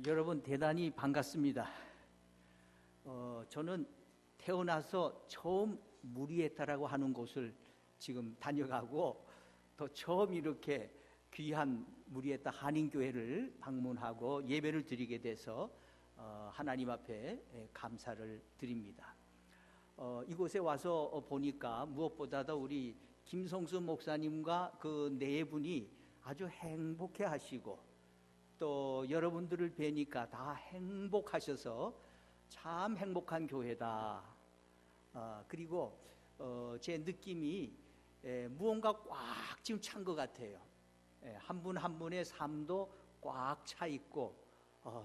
여러분 대단히 반갑습니다. 저는 태어나서 처음 무리에타라고 하는 곳을 지금 다녀가고 또 처음 이렇게 귀한 무리에타 한인교회를 방문하고 예배를 드리게 돼서 하나님 앞에 감사를 드립니다. 이곳에 와서 보니까 무엇보다도 우리 김성수 목사님과 그 네 분이 아주 행복해 하시고 또 여러분들을 뵈니까 다 행복하셔서 참 행복한 교회다. 그리고 제 느낌이 무언가 꽉 지금 찬 것 같아요. 한 분 한 분의 삶도 꽉 차 있고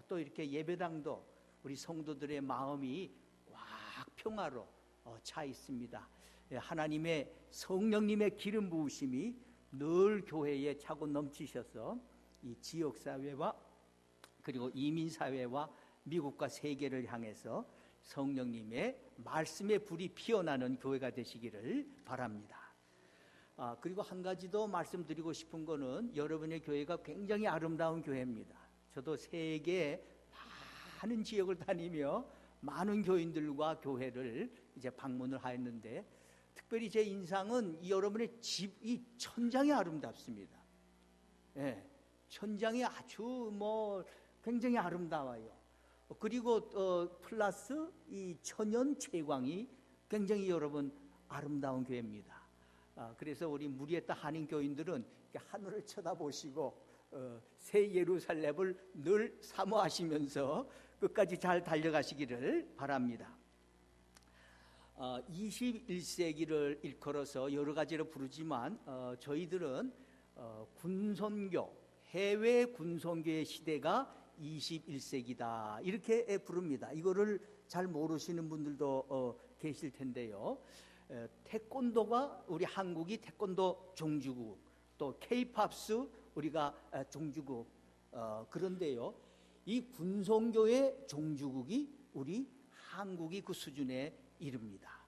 또 이렇게 예배당도 우리 성도들의 마음이 꽉 평화로 차 있습니다. 하나님의 성령님의 기름 부으심이 늘 교회에 차고 넘치셔서 이 지역사회와 그리고 이민사회와 미국과 세계를 향해서 성령님의 말씀의 불이 피어나는 교회가 되시기를 바랍니다. 그리고 한 가지 더 말씀드리고 싶은 거는 여러분의 교회가 굉장히 아름다운 교회입니다. 저도 세계 많은 지역을 다니며 많은 교인들과 교회를 이제 방문을 하였는데 특별히 제 인상은 여러분의 집이 천장이 아름답습니다. 예, 천장이 아주 굉장히 아름다워요. 그리고 플러스 이 천연 채광이 굉장히 여러분 아름다운 교회입니다. 그래서 우리 무리에타 한인 교인들은 하늘을 쳐다보시고 새 예루살렘을 늘 사모하시면서 끝까지 잘 달려가시기를 바랍니다. 21세기를 일컬어서 여러 가지로 부르지만 저희들은 군선교, 해외 군선교의 시대가 21세기다 이렇게 부릅니다. 이거를 잘 모르시는 분들도 계실 텐데요. 태권도가 우리 한국이 태권도 종주국, 또 K-팝스 우리가 종주국. 그런데요, 이 군선교의 종주국이 우리 한국이 그 수준에 이릅니다.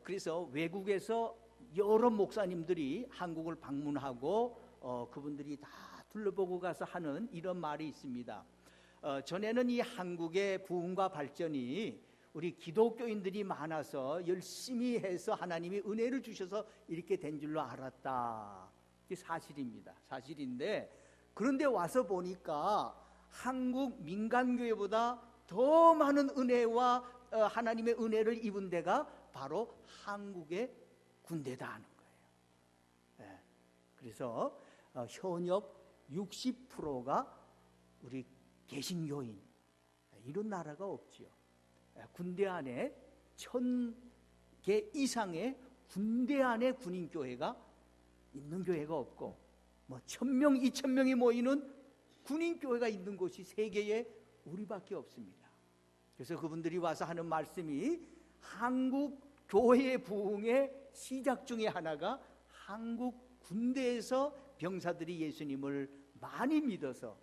그래서 외국에서 여러 목사님들이 한국을 방문하고 그분들이 다 둘러보고 가서 하는 이런 말이 있습니다. 전에는 이 한국의 부흥과 발전이 우리 기독교인들이 많아서 열심히 해서 하나님이 은혜를 주셔서 이렇게 된 줄로 알았다. 이게 사실입니다. 사실인데 그런데 와서 보니까 한국 민간교회보다 더 많은 은혜와 하나님의 은혜를 입은 데가 바로 한국의 군대다 하는 거예요. 그래서 현역 60%가 우리 개신교인, 이런 나라가 없지요. 군대 안에 1000개 이상의 군대 안에 군인교회가 있는 교회가 없고 1000명, 2000명이 모이는 군인교회가 있는 곳이 세계에 우리밖에 없습니다. 그래서 그분들이 와서 하는 말씀이 한국 교회의 부흥의 시작 중에 하나가 한국 군대에서 병사들이 예수님을 많이 믿어서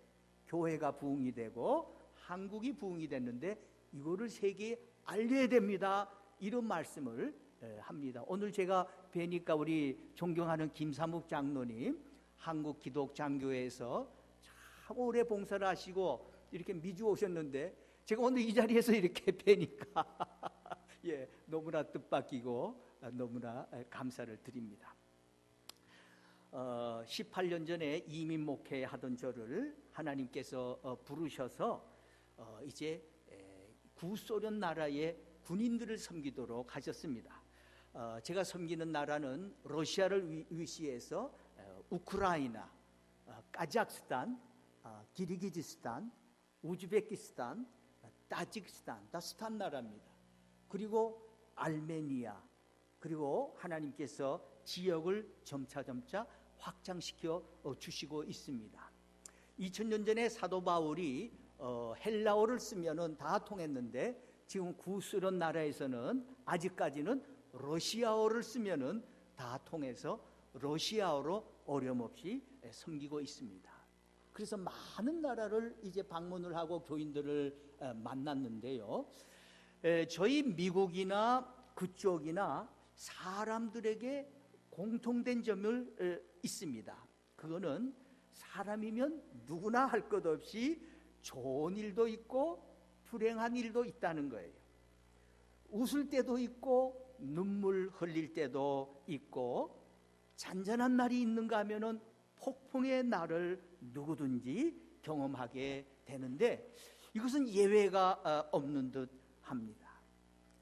교회가 부흥이 되고 한국이 부흥이 됐는데 이거를 세계에 알려야 됩니다. 이런 말씀을 합니다. 오늘 제가 뵈니까 우리 존경하는 김사묵 장로님 한국 기독장교회에서 참 오래 봉사를 하시고 이렇게 미주 오셨는데 제가 오늘 이 자리에서 이렇게 뵈니까 너무나 뜻밖이고 너무나 감사를 드립니다. 18년 전에 이민 목회하던 저를 하나님께서 부르셔서 이제 구소련 나라의 군인들을 섬기도록 하셨습니다. 제가 섬기는 나라는 러시아를 위시해서 우크라이나, 카자흐스탄, 기르기즈스탄, 우즈베키스탄, 타지키스탄, 다 스탄 나라입니다. 그리고 알메니아, 그리고 하나님께서 지역을 점차 확장시켜 주시고 있습니다. 2000년 전에 사도 바울이 헬라어를 쓰면은 다 통했는데 지금 구소련 나라에서는 아직까지는 러시아어를 쓰면은 다 통해서 러시아어로 어려움없이 섬기고 있습니다. 그래서 많은 나라를 이제 방문을 하고 교인들을 만났는데요. 저희 미국이나 그쪽이나 사람들에게 공통된 점을 있습니다. 그거는 사람이면 누구나 할 것 없이 좋은 일도 있고 불행한 일도 있다는 거예요. 웃을 때도 있고 눈물 흘릴 때도 있고 잔잔한 날이 있는가 하면은 폭풍의 날을 누구든지 경험하게 되는데 이것은 예외가 없는 듯 합니다.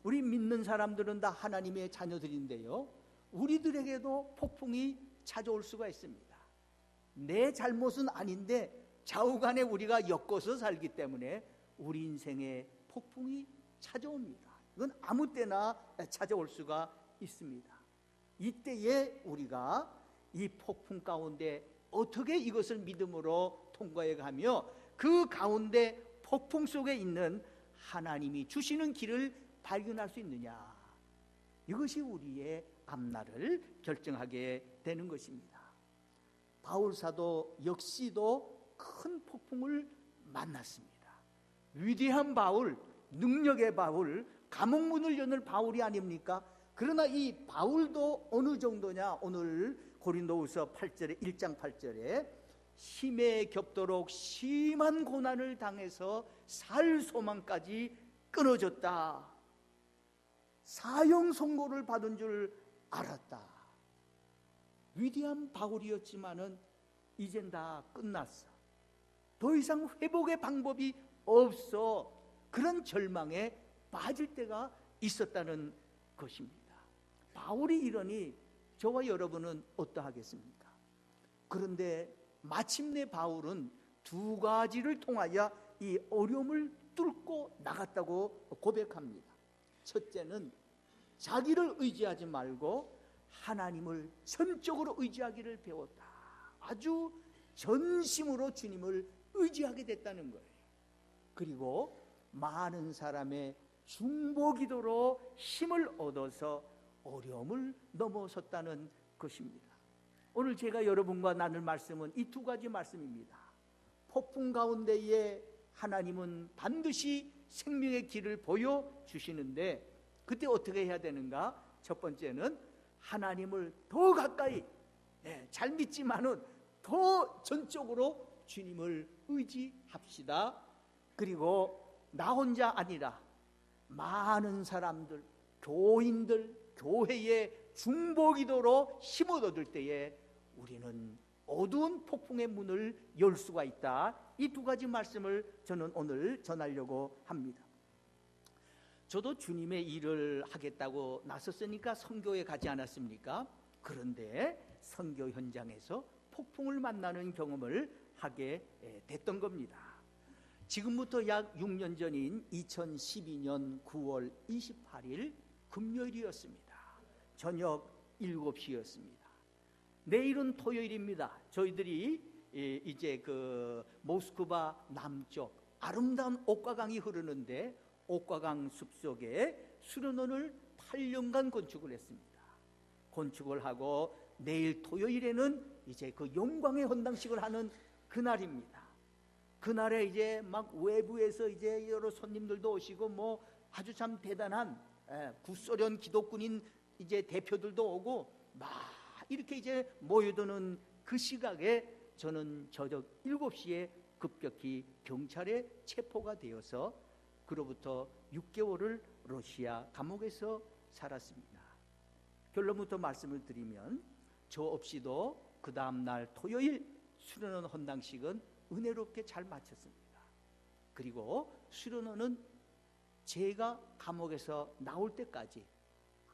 우리 믿는 사람들은 다 하나님의 자녀들인데요, 우리들에게도 폭풍이 찾아올 수가 있습니다. 내 잘못은 아닌데 좌우간에 우리가 엮어서 살기 때문에 우리 인생에 폭풍이 찾아옵니다. 이건 아무 때나 찾아올 수가 있습니다. 이때에 우리가 이 폭풍 가운데 어떻게 이것을 믿음으로 통과해 가며 그 가운데 폭풍 속에 있는 하나님이 주시는 길을 발견할 수 있느냐, 이것이 우리의 앞날을 결정하게 되는 것입니다. 바울 사도 역시도 큰 폭풍을 만났습니다. 위대한 바울, 능력의 바울, 감옥문을 여는 바울이 아닙니까? 그러나 이 바울도 어느 정도냐, 오늘 고린도후서 8절에 1장 8절에 힘에 겹도록 심한 고난을 당해서 살 소망까지 끊어졌다. 사형 선고를 받은 줄 알았다. 위대한 바울이었지만은 이젠 다 끝났어. 더 이상 회복의 방법이 없어. 그런 절망에 빠질 때가 있었다는 것입니다. 바울이 이러니 저와 여러분은 어떠하겠습니까? 그런데 마침내 바울은 두 가지를 통하여 이 어려움을 뚫고 나갔다고 고백합니다. 첫째는 자기를 의지하지 말고 하나님을 전적으로 의지하기를 배웠다. 아주 전심으로 주님을 의지하게 됐다는 거예요. 그리고 많은 사람의 중보기도로 힘을 얻어서 어려움을 넘어섰다는 것입니다. 오늘 제가 여러분과 나눌 말씀은 이 두 가지 말씀입니다. 폭풍 가운데에 하나님은 반드시 생명의 길을 보여주시는데 그때 어떻게 해야 되는가? 첫 번째는 하나님을 더 가까이, 잘 믿지만은 더 전적으로 주님을 의지합시다. 그리고 나 혼자 아니라 많은 사람들, 교인들, 교회의 중보기도로 힘을 얻을 때에 우리는 어두운 폭풍의 문을 열 수가 있다. 이 두 가지 말씀을 저는 오늘 전하려고 합니다. 저도 주님의 일을 하겠다고 나섰으니까 선교에 가지 않았습니까? 그런데 선교 현장에서 폭풍을 만나는 경험을 하게 됐던 겁니다. 지금부터 약 6년 전인 2012년 9월 28일 금요일이었습니다. 저녁 7시였습니다. 내일은 토요일입니다. 저희들이 이제 그 모스크바 남쪽 아름다운 옥과강이 흐르는데 옥과강 숲속에 수련원을 8년간 건축을 했습니다. 건축을 하고 내일 토요일에는 이제 그 영광의 헌당식을 하는 그날입니다. 그날에 이제 막 외부에서 이제 여러 손님들도 오시고 뭐 아주 참 대단한 구소련 기독군인 이제 대표들도 오고 막 이렇게 이제 모여드는 그 시각에 저는 저녁 7시에 급격히 경찰에 체포가 되어서 그로부터 6개월을 러시아 감옥에서 살았습니다. 결론부터 말씀을 드리면 저 없이도 그 다음날 토요일 수련원 헌당식은 은혜롭게 잘 마쳤습니다. 그리고 수련원은 제가 감옥에서 나올 때까지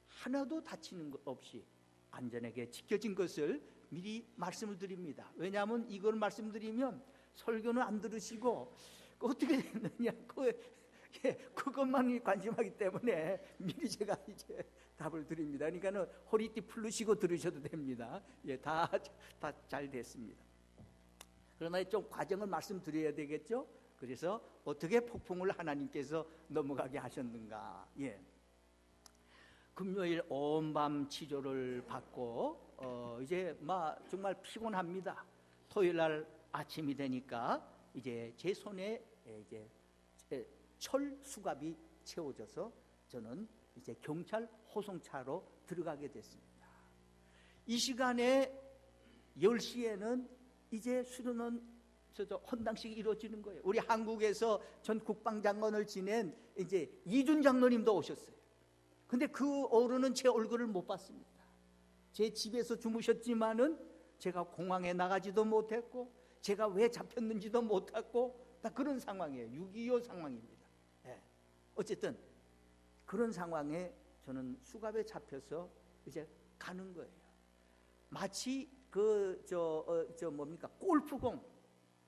하나도 다치는 것 없이 안전하게 지켜진 것을 미리 말씀을 드립니다. 왜냐하면 이걸 말씀드리면 설교는 안 들으시고 어떻게 됐느냐 그것만 관심하기 때문에 미리 제가 이제 답을 드립니다. 그러니까는 허리띠 풀르시고 들으셔도 됩니다. 다 잘 됐습니다. 그러나 좀 과정을 말씀드려야 되겠죠. 그래서 어떻게 폭풍을 하나님께서 넘어가게 하셨는가. 금요일 온 밤 치료를 받고 이제 막 정말 피곤합니다. 토요일 날 아침이 되니까 이제 제 손에 이제 철 수갑이 채워져서 저는 이제 경찰 호송차로 들어가게 됐습니다. 이 시간에 10시에는 이제 수련원 헌당식이 이루어지는 거예요. 우리 한국에서 전 국방장관을 지낸 이제 이준 장로님도 오셨어요. 근데 그 어른은 제 얼굴을 못 봤습니다. 제 집에서 주무셨지만은 제가 공항에 나가지도 못했고, 제가 왜 잡혔는지도 못했고, 다 그런 상황이에요. 6.25 상황입니다. 예. 어쨌든 그런 상황에 저는 수갑에 잡혀서 이제 가는 거예요. 마치 골프공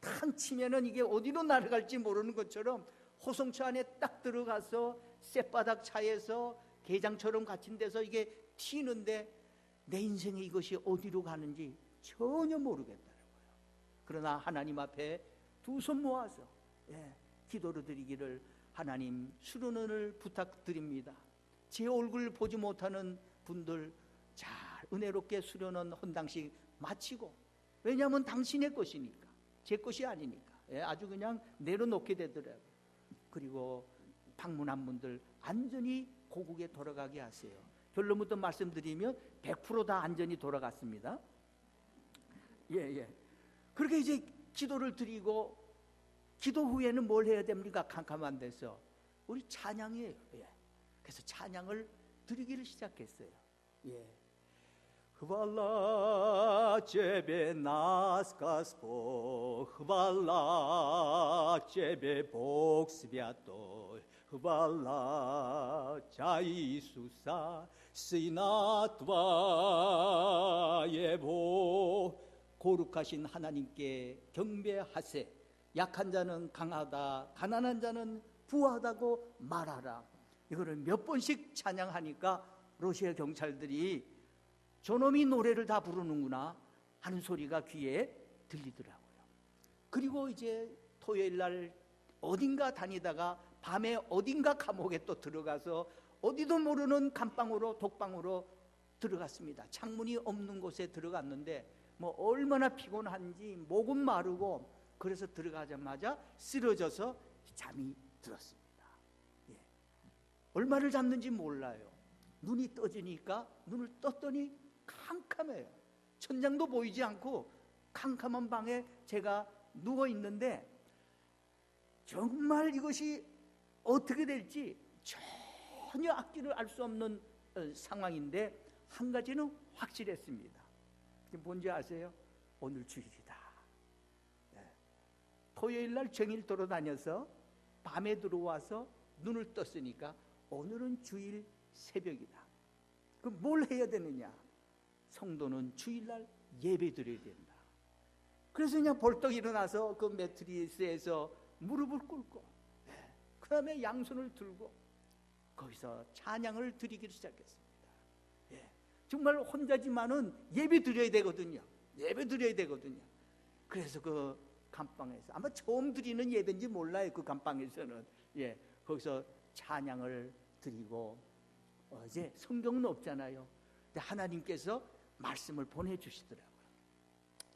탕 치면은 이게 어디로 날아갈지 모르는 것처럼 호송차 안에 딱 들어가서 쌔바닥 차에서 게장처럼 갇힌 데서 이게 튀는데 내 인생에 이것이 어디로 가는지 전혀 모르겠다는 거예요. 그러나 하나님 앞에 두 손 모아서 기도를 드리기를, 하나님 수련원을 부탁드립니다. 제 얼굴 보지 못하는 분들 잘 은혜롭게 수련원 헌당식 마치고, 왜냐하면 당신의 것이니까, 제 것이 아니니까 아주 그냥 내려놓게 되더라고요. 그리고 방문한 분들 안전히 고국에 돌아가게 하세요. 결론부터 말씀드리면 100% 다 안전히 돌아갔습니다. 그렇게 이제 기도를 드리고, 기도 후에는 뭘 해야 됩니까? 캄캄한 데서 우리 찬양이에요. 그래서 찬양을 드리기를 시작했어요. Хвала Тебе, нас, Господь, хвала Тебе, Бог святой, хвала Тя Иисуса, Сына Твоего. 거룩하신 하나님께 경배하세. 약한 자는 강하다, 가난한 자는 부하다고 말하라. 이거를 몇 번씩 찬양하니까 러시아 경찰들이 저놈이 노래를 다 부르는구나 하는 소리가 귀에 들리더라고요. 그리고 이제 토요일 날 어딘가 다니다가 밤에 어딘가 감옥에 또 들어가서 어디도 모르는 감방으로, 독방으로 들어갔습니다. 창문이 없는 곳에 들어갔는데 뭐 얼마나 피곤한지 목은 마르고, 그래서 들어가자마자 쓰러져서 잠이 들었습니다. 얼마를 잤는지 몰라요. 눈이 떠지니까 눈을 떴더니 캄캄해요. 천장도 보이지 않고 캄캄한 방에 제가 누워 있는데, 정말 이것이 어떻게 될지 전혀 앞뒤를 알 수 없는 상황인데, 한 가지는 확실했습니다. 뭔지 아세요? 오늘 주일이다. 토요일 날 종일 돌아다녀서 밤에 들어와서 눈을 떴으니까 오늘은 주일 새벽이다. 그럼 뭘 해야 되느냐? 성도는 주일날 예배 드려야 된다. 그래서 그냥 벌떡 일어나서 그 매트리스에서 무릎을 꿇고, 그 다음에 양손을 들고 거기서 찬양을 드리기 시작했습니다. 정말 혼자지만은 예배 드려야 되거든요. 예배 드려야 되거든요. 그래서 그 감방에서, 아마 처음 드리는 예배인지 몰라요. 그 감방에서는 거기서 찬양을 드리고, 이제 성경은 없잖아요. 근데 하나님께서 말씀을 보내주시더라고요.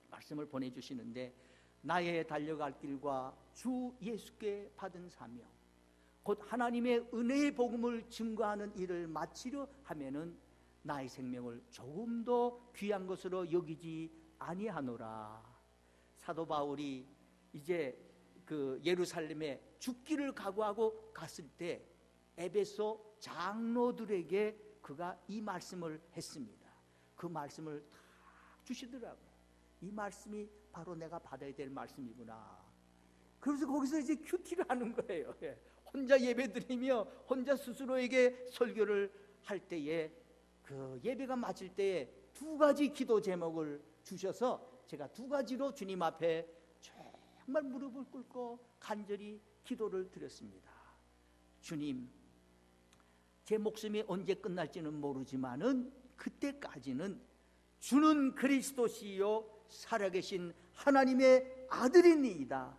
말씀을 보내주시는데, 나의 달려갈 길과 주 예수께 받은 사명, 곧 하나님의 은혜의 복음을 증거하는 일을 마치려 하면은 나의 생명을 조금도 귀한 것으로 여기지 아니하노라. 사도 바울이 이제 그 예루살렘에 죽기를 각오하고 갔을 때 에베소 장로들에게 그가 이 말씀을 했습니다. 그 말씀을 다 주시더라고요. 이 말씀이 바로 내가 받아야 될 말씀이구나. 그래서 거기서 이제 큐티를 하는 거예요. 혼자 예배드리며 혼자 스스로에게 설교를 할 때에, 그 예배가 마칠 때에 두 가지 기도 제목을 주셔서 제가 두 가지로 주님 앞에 정말 무릎을 꿇고 간절히 기도를 드렸습니다. 주님, 제 목숨이 언제 끝날지는 모르지만은 그때까지는 주는 그리스도시요 살아계신 하나님의 아들이니이다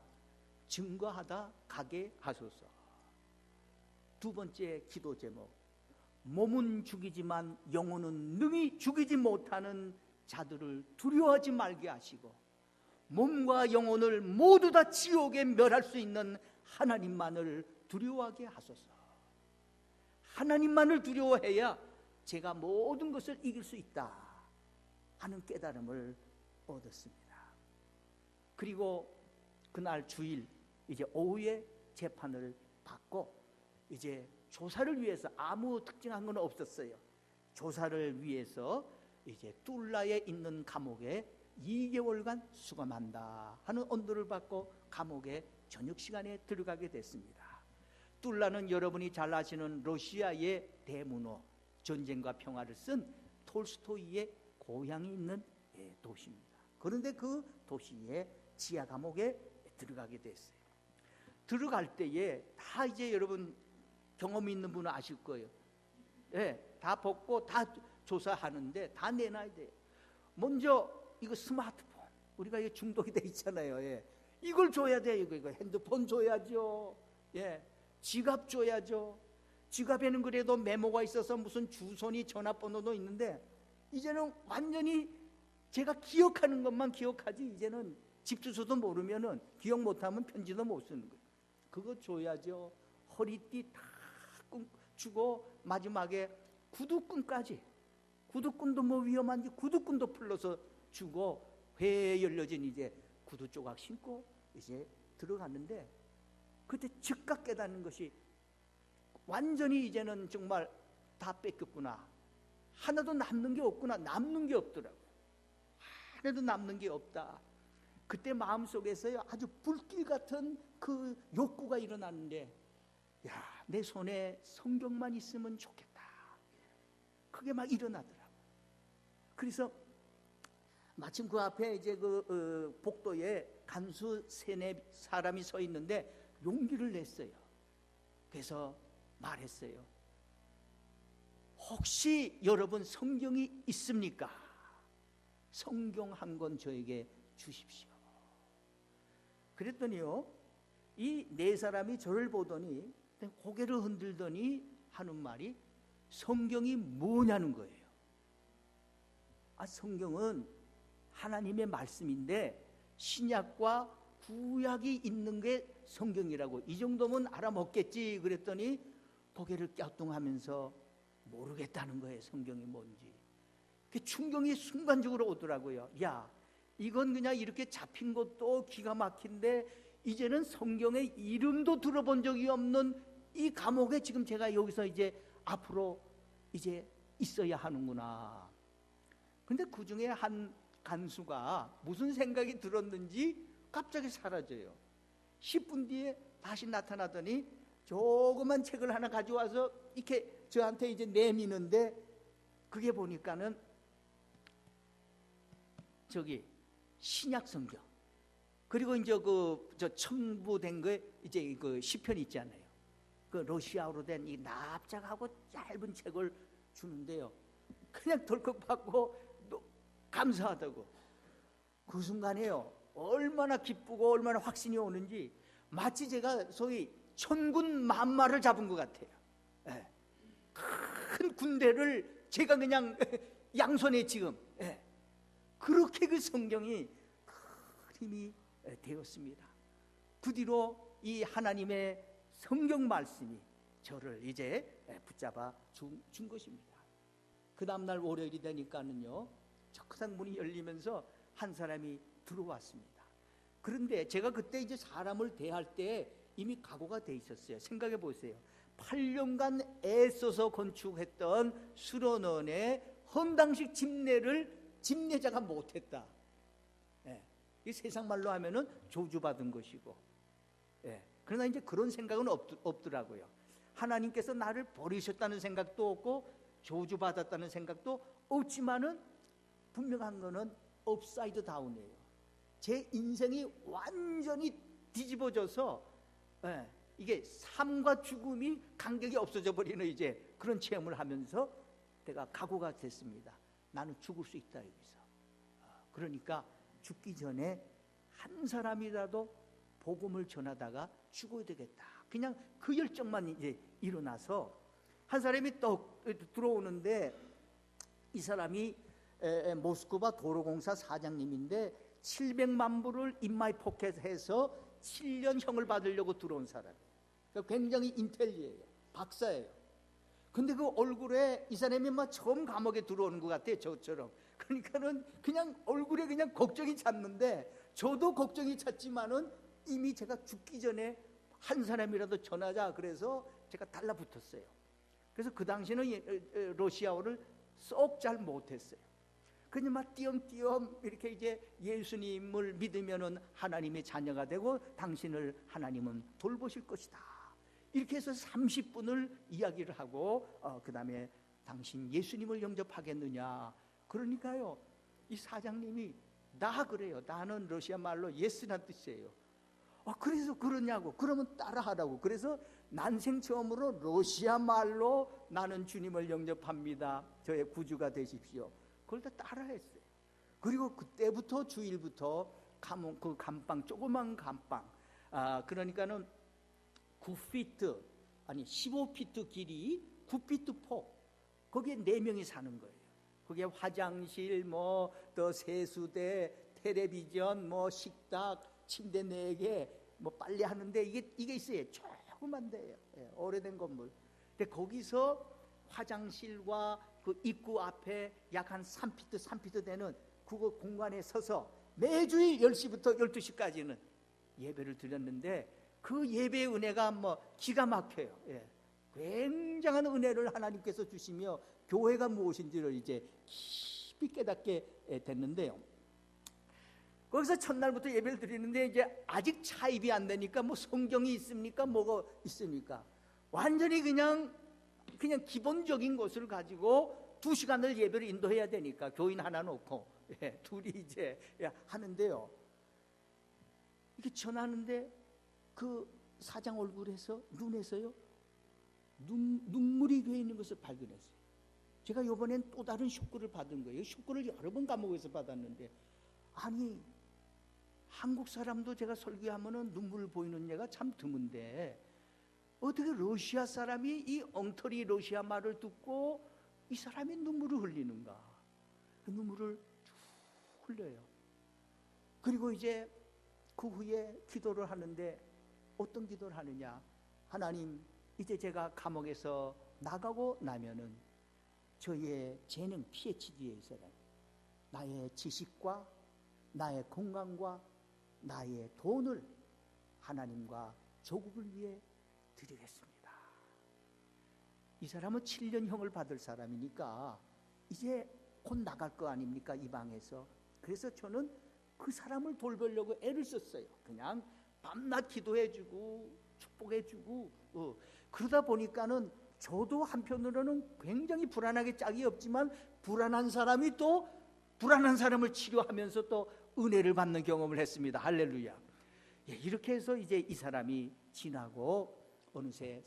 증거하다 가게 하소서. 두 번째 기도 제목, 몸은 죽이지만 영혼은 능히 죽이지 못하는 자들을 두려워하지 말게 하시고, 몸과 영혼을 모두 다 지옥에 멸할 수 있는 하나님만을 두려워하게 하소서. 하나님만을 두려워해야 제가 모든 것을 이길 수 있다 하는 깨달음을 얻었습니다. 그리고 그날 주일 이제 오후에 재판을 받고 이제 조사를 위해서 아무 특징한 건 없었어요. 조사를 위해서 이제 툴라에 있는 감옥에 2개월간 수감한다 하는 언도를 받고 감옥에 저녁 시간에 들어가게 됐습니다. 툴라는 여러분이 잘 아시는 러시아의 대문호, 전쟁과 평화를 쓴 톨스토이의 고향이 있는 도시입니다. 그런데 그 도시의 지하 감옥에 들어가게 됐어요. 들어갈 때에 다 이제 여러분 경험 있는 분은 아실 거예요. 다 벗고 다 조사하는데 다 내놔야 돼요. 먼저 이거 스마트폰, 우리가 이게 중독이 돼 있잖아요. 이걸 줘야 돼요. 이거 핸드폰 줘야죠. 지갑 줘야죠. 지갑에는 그래도 메모가 있어서 무슨 주소니 전화번호도 있는데 이제는 완전히 제가 기억하는 것만 기억하지 이제는 집 주소도 모르면은 기억 못하면 편지도 못 쓰는 거예요. 그거 줘야죠. 허리띠 다 주고 마지막에 구두끈까지, 구두끈도 뭐 위험한지 구두끈도 풀러서 주고 회에 열려진 이제 구두 조각 신고 이제 들어갔는데 그때 즉각 깨닫는 것이 완전히 이제는 정말 다 뺏겼구나. 하나도 남는 게 없구나. 남는 게 없더라고. 하나도 남는 게 없다. 그때 마음속에서요 아주 불길 같은 그 욕구가 일어났는데, 야, 내 손에 성경만 있으면 좋겠다. 그게 막 일어나더라고. 그래서 마침 그 앞에 이제 그 복도에 간수 3-4 사람이 서 있는데 용기를 냈어요. 그래서 말했어요. 혹시 여러분 성경이 있습니까? 성경 한 권 저에게 주십시오. 그랬더니요, 이 4 사람이 저를 보더니 고개를 흔들더니 하는 말이 성경이 뭐냐는 거예요. 성경은 하나님의 말씀인데 신약과 구약이 있는 게 성경이라고. 이 정도면 알아먹겠지. 그랬더니 고개를 갸우뚱하면서 모르겠다는 거예요. 성경이 뭔지. 그 충격이 순간적으로 오더라고요. 야, 이건 그냥 이렇게 잡힌 것도 기가 막힌데 이제는 성경의 이름도 들어본 적이 없는 이 감옥에 지금 제가 여기서 이제 앞으로 이제 있어야 하는구나. 근데 그 중에 한 간수가 무슨 생각이 들었는지 갑자기 사라져요. 10분 뒤에 다시 나타나더니 조그만 책을 하나 가져와서 이렇게 저한테 이제 내미는데 그게 보니까는 저기 신약 성경, 그리고 이제 저 첨부된 거 이제 그 시편 있잖아요. 그 러시아어로 된 이 납작하고 짧은 책을 주는데요. 그냥 덜컥 받고 감사하다고. 그 순간에요, 얼마나 기쁘고 얼마나 확신이 오는지 마치 제가 소위 천군 만마를 잡은 것 같아요. 큰 군대를 제가 그냥 양손에 지금 그렇게 그 성경이 큰 힘이 되었습니다. 그 뒤로 이 하나님의 성경 말씀이 저를 이제 붙잡아 준 것입니다. 그 다음날 월요일이 되니까는요, 척상 문이 열리면서 한 사람이 들어왔습니다. 그런데 제가 그때 이제 사람을 대할 때 이미 각오가 돼 있었어요. 생각해 보세요. 8년간 애써서 건축했던 수련원의 헌당식 집례자가 못했다. 이 세상 말로 하면은 조주받은 것이고, 그러나 이제 그런 생각은 없더라고요. 하나님께서 나를 버리셨다는 생각도 없고 조주받았다는 생각도 없지만은 분명한 거는 업사이드 다운이에요. 제 인생이 완전히 뒤집어져서 이게 삶과 죽음이 간격이 없어져 버리는 이제 그런 체험을 하면서 내가 각오가 됐습니다. 나는 죽을 수 있다 여기서. 그러니까 죽기 전에 한 사람이라도 복음을 전하다가 죽어야 되겠다. 그냥 그 열정만 이제 일어나서 한 사람이 또 들어오는데 이 사람이 모스크바 도로공사 사장님인데 700만 불을 인마이 포켓해서 7년형을 받으려고 들어온 사람이에요. 그러니까 굉장히 인텔리예요. 박사예요. 근데 그 얼굴에 이 사람이 막 처음 감옥에 들어오는 것 같아요. 저처럼. 그러니까는 그냥 얼굴에 그냥 걱정이 찼는데 저도 걱정이 찼지만은 이미 제가 죽기 전에 한 사람이라도 전하자 그래서 제가 달라붙었어요. 그래서 그 당시는 러시아어를 쏙 잘 못했어요. 그냥 막 띄엄띄엄 이렇게 이제 예수님을 믿으면은 하나님의 자녀가 되고 당신을 하나님은 돌보실 것이다. 이렇게 해서 30분을 이야기를 하고 그 다음에 당신 예수님을 영접하겠느냐. 그러니까요, 이 사장님이 나 그래요. 나는 러시아 말로 예스란 뜻이에요. 그래서 그러냐고. 그러면 따라하라고. 그래서 난생 처음으로 러시아 말로 나는 주님을 영접합니다. 저의 구주가 되십시오. 그걸 다 따라했어요. 그리고 그때부터 주일부터 그 감방, 조그만 감방, 그러니까는 9피트 아니 15피트 길이 9피트 폭, 거기에 4명이 사는 거예요. 거기에 화장실, 뭐 또 세수대, 텔레비전, 뭐 식탁, 침대 4개, 뭐 빨래 하는데 이게 있어요. 조그만데요. 오래된 건물. 근데 거기서 화장실과 그 입구 앞에 약 한 3피트 되는 그거 공간에 서서 매주일 10시부터 12시까지는 예배를 드렸는데 그 예배의 은혜가 뭐 기가 막혀요. 굉장한 은혜를 하나님께서 주시며 교회가 무엇인지를 이제 깊이 깨닫게 됐는데요. 거기서 첫날부터 예배를 드리는데 이제 아직 차입이 안 되니까 뭐 성경이 있습니까? 뭐가 있습니까? 완전히 그냥 기본적인 것을 가지고 2시간을 예배를 인도해야 되니까 교인 하나 놓고 둘이 이제 하는데요. 이게 전하는데 그 사장 얼굴에서 눈에서요 눈물이 괴있는 것을 발견했어요. 제가 이번엔 또 다른 쇼크를 받은 거예요. 쇼크를 여러 번 감옥에서 받았는데, 아니 한국 사람도 제가 설교하면은 눈물 보이는 예가 참 드문데 어떻게 러시아 사람이 이 엉터리 러시아 말을 듣고 이 사람이 눈물을 흘리는가? 그 눈물을 쭉 흘려요. 그리고 이제 그 후에 기도를 하는데 어떤 기도를 하느냐? 하나님, 이제 제가 감옥에서 나가고 나면은 저의 재능 PhD에 있어요. 나의 지식과 나의 건강과 나의 돈을 하나님과 조국을 위해 드리겠습니다. 이 사람은 7년형을 받을 사람이니까 이제 곧 나갈 거 아닙니까? 이 방에서. 그래서 저는 그 사람을 돌보려고 애를 썼어요. 그냥 밤낮 기도해주고 축복해주고 그러다 보니까는 저도 한편으로는 굉장히 불안하게 짝이 없지만 불안한 사람이 또 불안한 사람을 치료하면서 또 은혜를 받는 경험을 했습니다. 할렐루야. 이렇게 해서 이제 이 사람이 지나고 어느새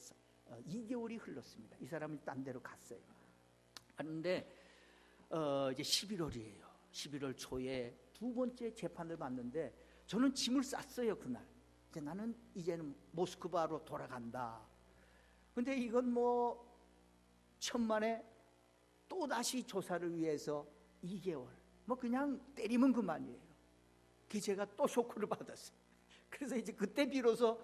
2개월이 흘렀습니다. 이 사람이 딴 데로 갔어요. 갔는데 이제 11월이에요. 11월 초에 2번째 재판을 받는데 저는 짐을 쌌어요. 그날 이제 나는 이제는 모스크바로 돌아간다. 근데 이건 뭐 천만에 또다시 조사를 위해서 2개월 뭐 그냥 때리면 그만이에요. 그 제가 또 쇼크를 받았어요. 그래서 이제 그때 비로소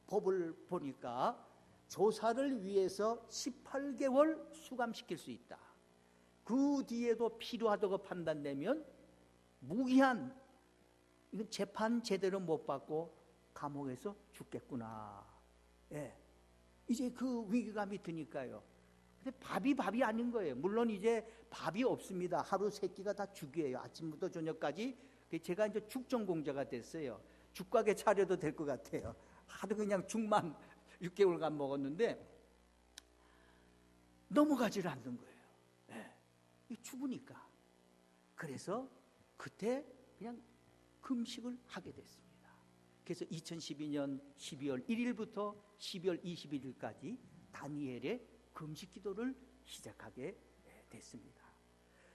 법을 보니까 조사를 위해서 18개월 수감시킬 수 있다. 그 뒤에도 필요하다고 판단되면 무기한, 이건 재판 제대로 못 받고 감옥에서 죽겠구나. 이제 그 위기감이 드니까요. 근데 밥이 아닌 거예요. 물론 이제 밥이 없습니다. 하루 3끼가 다 죽이에요. 아침부터 저녁까지. 제가 이제 죽전공자가 됐어요. 죽가게 차려도 될 것 같아요. 하도 그냥 죽만 6개월간 먹었는데 넘어가지를 않는 거예요. 죽으니까. 그래서 그때 그냥 금식을 하게 됐습니다. 그래서 2012년 12월 1일부터 12월 21일까지 다니엘의 금식 기도를 시작하게 됐습니다.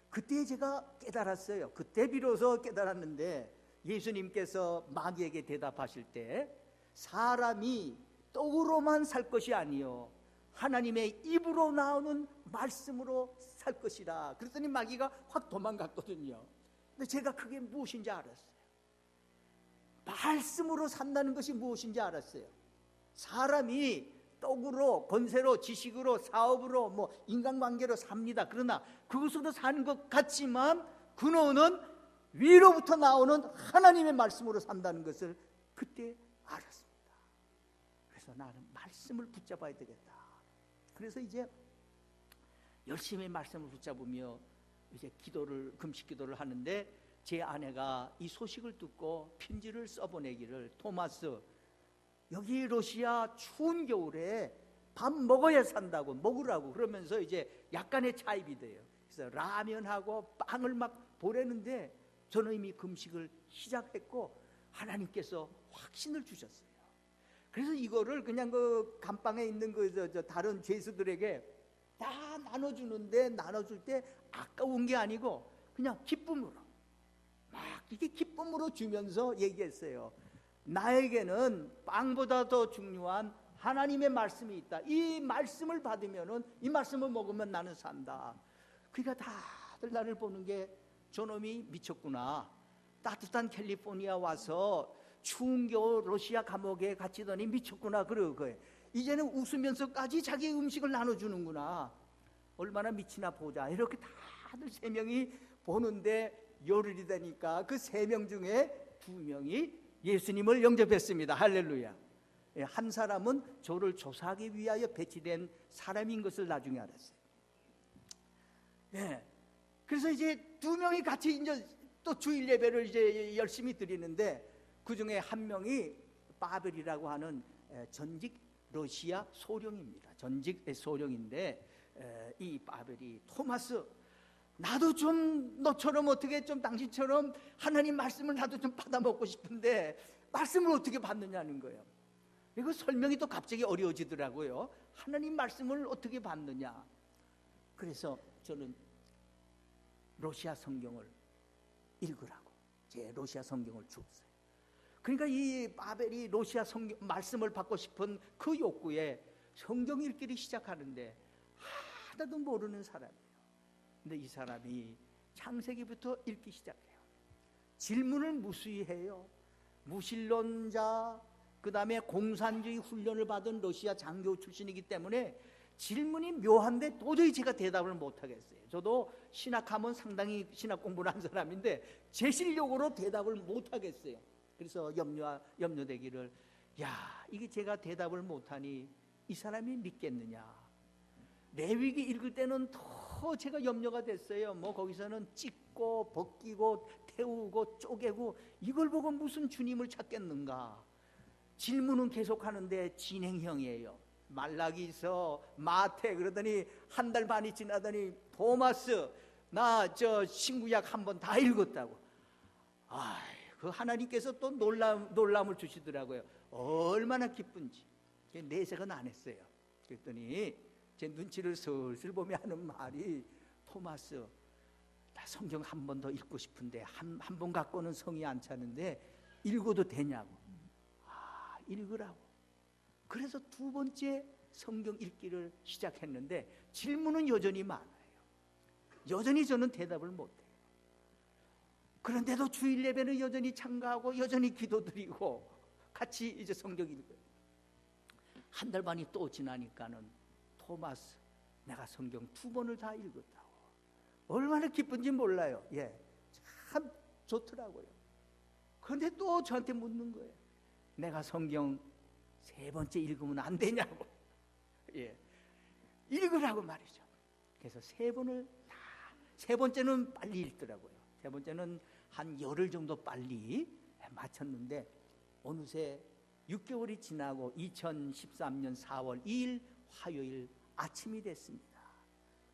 그때 제가 깨달았어요. 그때 비로소 깨달았는데 예수님께서 마귀에게 대답하실 때 사람이 떡으로만 살 것이 아니요 하나님의 입으로 나오는 말씀으로 살 것이라. 그랬더니 마귀가 확 도망갔거든요. 근데 제가 그게 무엇인지 알았어요. 말씀으로 산다는 것이 무엇인지 알았어요. 사람이 떡으로, 권세로, 지식으로, 사업으로, 뭐 인간관계로 삽니다. 그러나 그것으로 사는 것 같지만 근원은 위로부터 나오는 하나님의 말씀으로 산다는 것을 그때 알았습니다. 그래서 나는 말씀을 붙잡아야 되겠다. 그래서 이제 열심히 말씀을 붙잡으며 이제 금식 기도를 하는데, 제 아내가 이 소식을 듣고 편지를 써보내기를, 토마스, 여기 러시아 추운 겨울에 밥 먹어야 산다고, 먹으라고. 그러면서 이제 약간의 차입이 돼요. 그래서 라면하고 빵을 막 보내는데, 저는 이미 금식을 시작했고 하나님께서 확신을 주셨어요. 그래서 이거를 그냥 그 감방에 있는 다른 죄수들에게 다 나눠주는데, 나눠줄 때 아까운 게 아니고 그냥 기쁨으로, 막 이게 기쁨으로 주면서 얘기했어요. 나에게는 빵보다 더 중요한 하나님의 말씀이 있다. 이 말씀을 받으면은, 이 말씀을 먹으면 나는 산다. 그러니까 다들 나를 보는 게, 저놈이 미쳤구나. 따뜻한 캘리포니아 와서 추운 겨울 러시아 감옥에 갇히더니 미쳤구나. 그러고 거예요. 이제는 웃으면서까지 자기 음식을 나눠주는구나. 얼마나 미치나 보자. 이렇게 다들 3명이 보는데, 열흘이 되니까 그 3명 중에 2명이 예수님을 영접했습니다. 할렐루야. 한 사람은 저를 조사하기 위하여 배치된 사람인 것을 나중에 알았어요. 네. 그래서 이제 2명이 같이 이제 또 주일 예배를 이제 열심히 드리는데, 그 중에 한 명이 바벨이라고 하는 전직 러시아 소령입니다. 전직 소령인데, 이 바벨이, 토마스, 나도 좀 너처럼, 어떻게 좀 당신처럼 하나님 말씀을 나도 좀 받아 먹고 싶은데 말씀을 어떻게 받느냐는 거예요. 이거 설명이 또 갑자기 어려워지더라고요. 하나님 말씀을 어떻게 받느냐. 그래서 저는 러시아 성경을 읽으라고 제 러시아 성경을 줬어요. 그러니까 이 바벨이 러시아 성경 말씀을 받고 싶은 그 욕구에 성경 읽기를 시작하는데 하나도 모르는 사람이에요. 근데 이 사람이 창세기부터 읽기 시작해요. 질문을 무수히 해요. 무신론자, 그 다음에 공산주의 훈련을 받은 러시아 장교 출신이기 때문에 질문이 묘한데 도저히 제가 대답을 못하겠어요. 저도 신학하면 상당히 신학 공부를 한 사람인데 제 실력으로 대답을 못하겠어요. 그래서 염려되기를, 야, 이게 제가 대답을 못하니 이 사람이 믿겠느냐. 레위기 읽을 때는 더 제가 염려가 됐어요. 뭐 거기서는 찢고 벗기고 태우고 쪼개고, 이걸 보고 무슨 주님을 찾겠는가. 질문은 계속하는데 진행형이에요. 말라기서, 마태, 그러더니 한 달 반이 지나더니, 토마스, 나 저 신구약 한번 다 읽었다고. 그 하나님께서 또 놀람을 주시더라고요. 얼마나 기쁜지. 내색은 안 했어요. 그랬더니 제 눈치를 슬슬 보며 하는 말이, 토마스, 나 성경 한 번 더 읽고 싶은데 한 번 갖고는 성이 안 차는데 읽어도 되냐고. 읽으라고. 그래서 2번째 성경 읽기를 시작했는데 질문은 여전히 많아요. 여전히 저는 대답을 못해요. 그런데도 주일 예배는 여전히 참가하고 여전히 기도드리고 같이 이제 성경 읽어요. 한 달 반이 또 지나니까는, 토마스, 내가 성경 2번을 다 읽었다고. 얼마나 기쁜지 몰라요. 참 좋더라고요. 그런데 또 저한테 묻는 거예요. 내가 성경 3번째 읽으면 안 되냐고. 읽으라고 말이죠. 그래서 3번을 다, 3번째는 빨리 읽더라고요. 3번째는 한 열흘 정도 빨리 마쳤는데, 어느새 6개월이 지나고 2013년 4월 2일 화요일 아침이 됐습니다.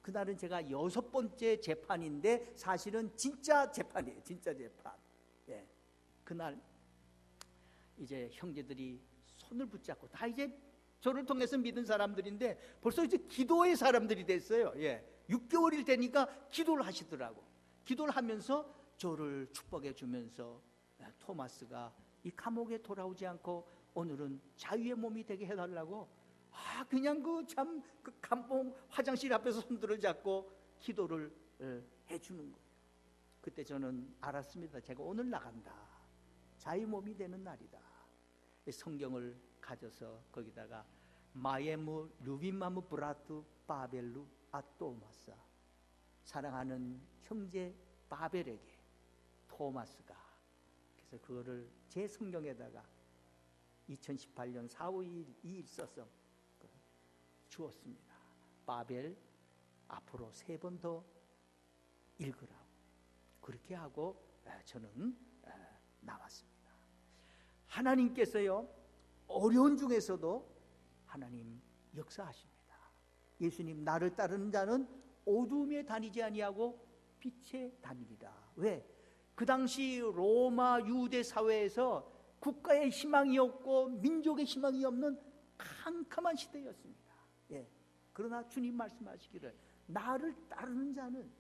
그날은 제가 6번째 재판인데 사실은 진짜 재판이에요. 진짜 재판. 그날 이제 형제들이 손을 붙잡고, 다 이제 저를 통해서 믿은 사람들인데 벌써 이제 기도의 사람들이 됐어요. 6개월일 되니까 기도를 하시더라고. 기도를 하면서 저를 축복해 주면서, 토마스가 이 감옥에 돌아오지 않고 오늘은 자유의 몸이 되게 해달라고, 그냥 그 감봉 화장실 앞에서 손들을 잡고 기도를 해주는 거예요. 그때 저는 알았습니다. 제가 오늘 나간다. 자유 몸이 되는 날이다. 성경을 가져서 거기다가 마예무 루비마무 브라투 바벨루 아토마사, 사랑하는 형제 바벨에게 토마스가. 그래서 그거를 제 성경에다가 2018년 4월 2일 써서 주었습니다. 바벨 앞으로 3번 더 읽으라고. 그렇게 하고 저는 나왔습니다. 하나님께서요, 어려운 중에서도 하나님 역사하십니다. 예수님, 나를 따르는 자는 어두움에 다니지 아니하고 빛에 다니리라. 왜? 그 당시 로마 유대 사회에서 국가의 희망이 없고 민족의 희망이 없는 캄캄한 시대였습니다. 예. 그러나 주님 말씀하시기를 나를 따르는 자는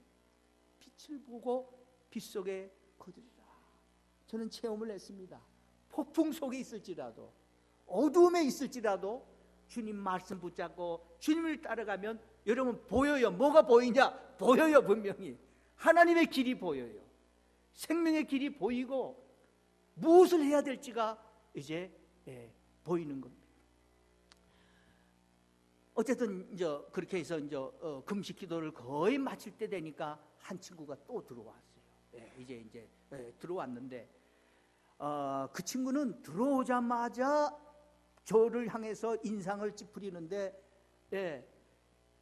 빛을 보고 빛 속에 거두리라. 저는 체험을 했습니다. 폭풍 속에 있을지라도, 어두움에 있을지라도 주님 말씀 붙잡고 주님을 따라가면 여러분 보여요. 뭐가 보이냐? 보여요. 분명히 하나님의 길이 보여요. 생명의 길이 보이고 무엇을 해야 될지가 이제 보이는 겁니다. 어쨌든 이제 그렇게 해서 이제 금식 기도를 거의 마칠 때 되니까 한 친구가 또 들어왔어요. 이제 들어왔는데 그 친구는 들어오자마자 저를 향해서 인상을 찌푸리는데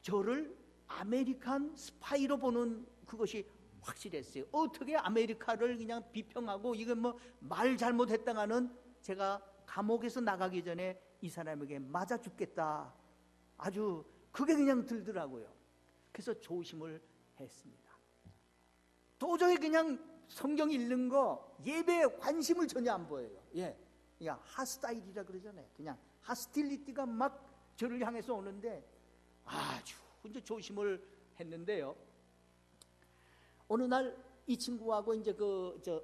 저를 아메리칸 스파이로 보는 그것이 확실했어요. 어떻게 아메리카를 그냥 비평하고 이건 뭐 말 잘못했다가는 제가 감옥에서 나가기 전에 이 사람에게 맞아 죽겠다. 아주 그게 그냥 들더라고요. 그래서 조심을 했습니다. 도저히 그냥 성경 읽는 거 예배에 관심을 전혀 안 보여요. 예, 그냥 하스타일이라 그러잖아요. 그냥 하스틸리티가 막 저를 향해서 오는데 아주 이제 조심을 했는데요. 어느 날 이 친구하고 이제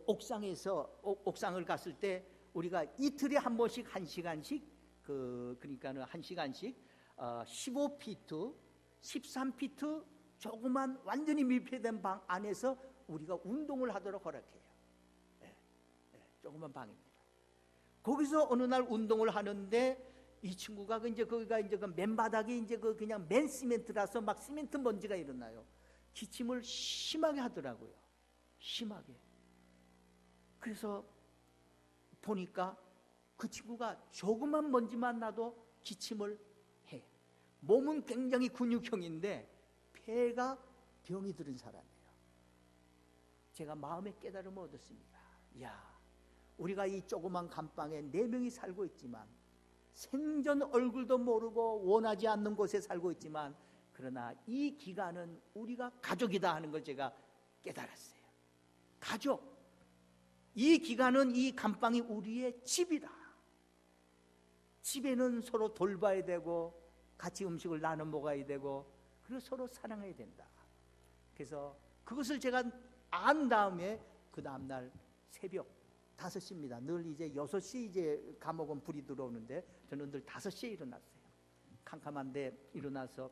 옥상을 갔을 때 우리가 이틀에 한 번씩 1시간씩 그러니까는 1시간씩 15피트, 13피트 조그만 완전히 밀폐된 방 안에서 우리가 운동을 하도록 허락해요. 조그만 방입니다. 거기서 어느 날 운동을 하는데 이 친구가 거기가 이제 그 맨바닥이 이제 그냥 맨 시멘트라서 막 시멘트 먼지가 일어나요. 기침을 심하게 하더라고요. 심하게. 그래서 보니까 그 친구가 조그만 먼지만 나도 기침을 해. 몸은 굉장히 근육형인데 폐가 병이 들은 사람이에요. 제가 마음의 깨달음을 얻었습니다. 야, 우리가 이 조그만 감방에 4명이 살고 있지만 생전 얼굴도 모르고 원하지 않는 곳에 살고 있지만 그러나 이 기간은 우리가 가족이다 하는 걸 제가 깨달았어요. 가족. 이 기간은 이 감방이 우리의 집이다. 집에는 서로 돌봐야 되고 같이 음식을 나눠 먹어야 되고 그리고 서로 사랑해야 된다. 그래서 그것을 제가 안 다음에 그 다음날 새벽 5시입니다. 늘 이제 6시 이제 감옥은 불이 들어오는데 저는 늘 5시에 일어났어요. 캄캄한데 일어나서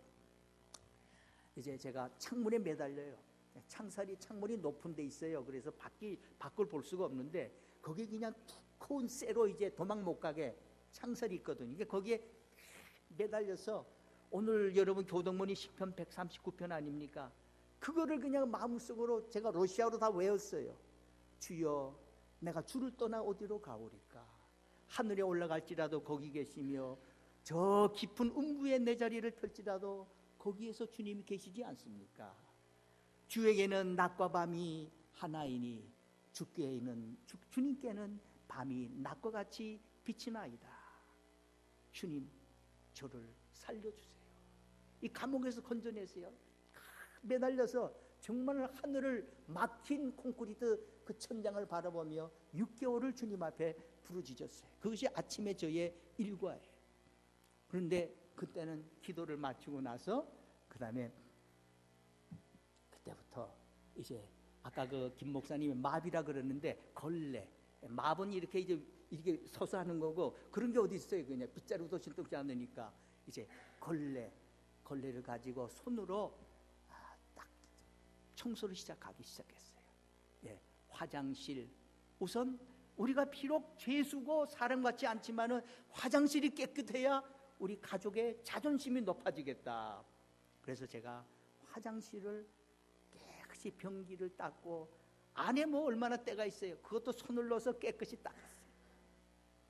이제 제가 창문에 매달려요. 창문이 높은 데 있어요. 그래서 밖을 볼 수가 없는데 거기 그냥 두꺼운 쇠로 이제 도망 못 가게 창살이 있거든요. 이게 거기에 매달려서 오늘 여러분 교동문이 시편 139편 아닙니까? 그거를 그냥 마음속으로 제가 러시아어로 다 외웠어요. 주여, 내가 주를 떠나 어디로 가오리까? 하늘에 올라갈지라도 거기 계시며 저 깊은 음부에 내 자리를 펼지라도 거기에서 주님이 계시지 않습니까? 주에게는 낮과 밤이 하나이니 주님께는 밤이 낮과 같이 빛이 나이다. 주님, 저를 살려주세요. 이 감옥에서 건져내세요. 매달려서 정말 하늘을 막힌 콘크리트 그 천장을 바라보며 6개월을 주님 앞에 부르짖었어요. 그것이 아침에 저의 일과예요. 그런데 그때는 기도를 마치고 나서 그 다음에 그때부터 이제 아까 그 김 목사님이 마비라 그러는데 걸레, 마은 이렇게 이렇게 서서 하는 거고 그런 게 어디 있어요? 그냥 빗자루도 신통치 않으니까 이제 걸레를 가지고 손으로 딱 청소를 시작했어요. 예, 화장실 우선 우리가 비록 죄수고 사람 같지 않지만은 화장실이 깨끗해야 우리 가족의 자존심이 높아지겠다. 그래서 제가 화장실을 깨끗이 변기를 닦고 안에 뭐 얼마나 때가 있어요. 그것도 손을 넣어서 깨끗이 닦았어요.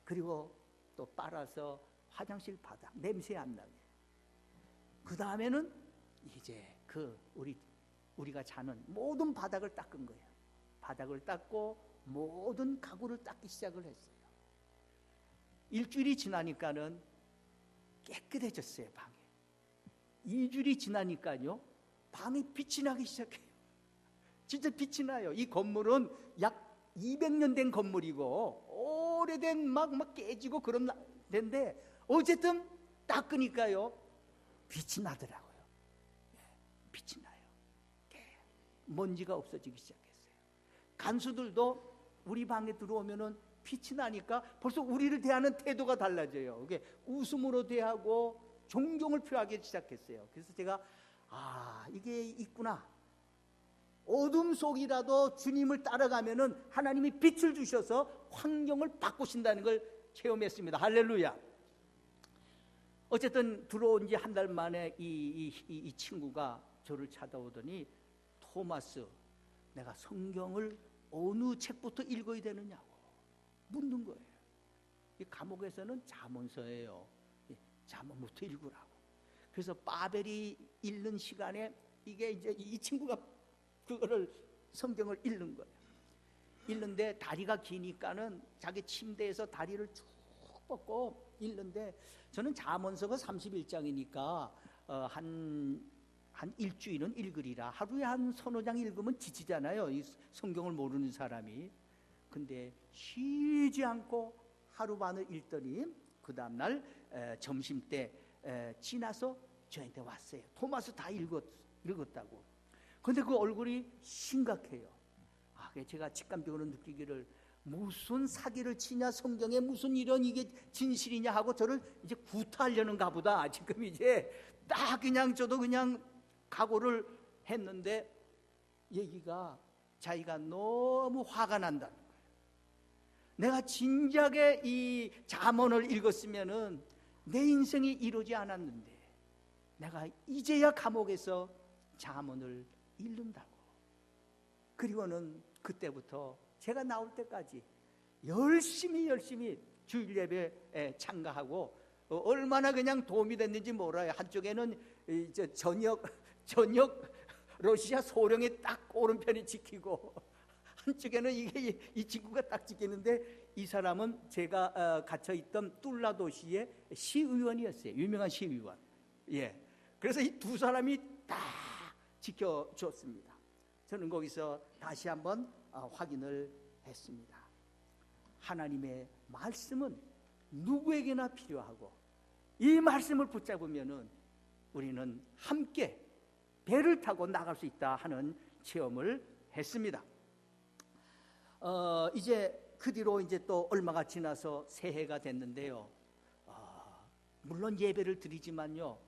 그리고 또 빨아서 화장실 바닥 냄새 안 나게. 그 다음에는 이제 우리가 자는 모든 바닥을 닦은 거예요. 바닥을 닦고 모든 가구를 닦기 시작을 했어요. 일주일이 지나니까는 깨끗해졌어요, 방에. 2주일이 지나니까요, 방에 빛이 나기 시작해요. 진짜 빛이 나요. 이 건물은 약 200년 된 건물이고 오래된 막 깨지고 그런 데인데 어쨌든 닦으니까요 빛이 나더라고요. 빛이 나요. 먼지가 없어지기 시작했어요. 간수들도 우리 방에 들어오면은 빛이 나니까 벌써 우리를 대하는 태도가 달라져요. 이게 웃음으로 대하고 존경을 표하기 시작했어요. 그래서 제가 이게 있구나. 어둠 속이라도 주님을 따라가면은 하나님이 빛을 주셔서 환경을 바꾸신다는 걸 체험했습니다. 할렐루야. 어쨌든 들어온 지 한 달 만에 이 친구가 저를 찾아오더니, 토마스, 내가 성경을 어느 책부터 읽어야 되느냐고 묻는 거예요. 이 감옥에서는 잠언서예요. 잠언부터 읽으라고. 그래서 바벨이 읽는 시간에 이게 이제 이 친구가 그거를 성경을 읽는 거예요. 읽는데 다리가 기니까는 자기 침대에서 다리를 쭉 뻗고 읽는데, 저는 잠언서가 31장이니까 한 일주일은 읽으리라. 하루에 한 서너 장 읽으면 지치잖아요, 이 성경을 모르는 사람이. 근데 쉬지 않고 하루 반을 읽더니 그 다음날 점심때 지나서 저한테 왔어요. 토마스 다 읽었다고. 근데 그 얼굴이 심각해요. 제가 직감적으로 느끼기를, 무슨 사기를 치냐, 성경에 무슨 이런 이게 진실이냐 하고 저를 이제 구타하려는가 보다. 지금 이제 딱 그냥 저도 그냥 각오를 했는데, 얘기가 자기가 너무 화가 난다는 거예요. 내가 진작에 이 잠언을 읽었으면은 내 인생이 이루지 않았는데 내가 이제야 감옥에서 잠언을 읽는다고. 그리고는 그때부터 제가 나올 때까지 열심히 주일 예배에 참가하고 얼마나 그냥 도움이 됐는지 몰라요. 한쪽에는 이제 저녁 러시아 소령이 딱 오른편이 지키고, 한쪽에는 이 친구가 딱 지키는데, 이 사람은 제가 갇혀있던 툴라 도시의 시의원이었어요. 유명한 시의원. 예. 그래서 이 두 사람이 다 지켜줬습니다. 저는 거기서 다시 한번 확인을 했습니다. 하나님의 말씀은 누구에게나 필요하고, 이 말씀을 붙잡으면은 우리는 함께 배를 타고 나갈 수 있다 하는 체험을 했습니다. 이제 그 뒤로 이제 또 얼마가 지나서 새해가 됐는데요. 물론 예배를 드리지만요,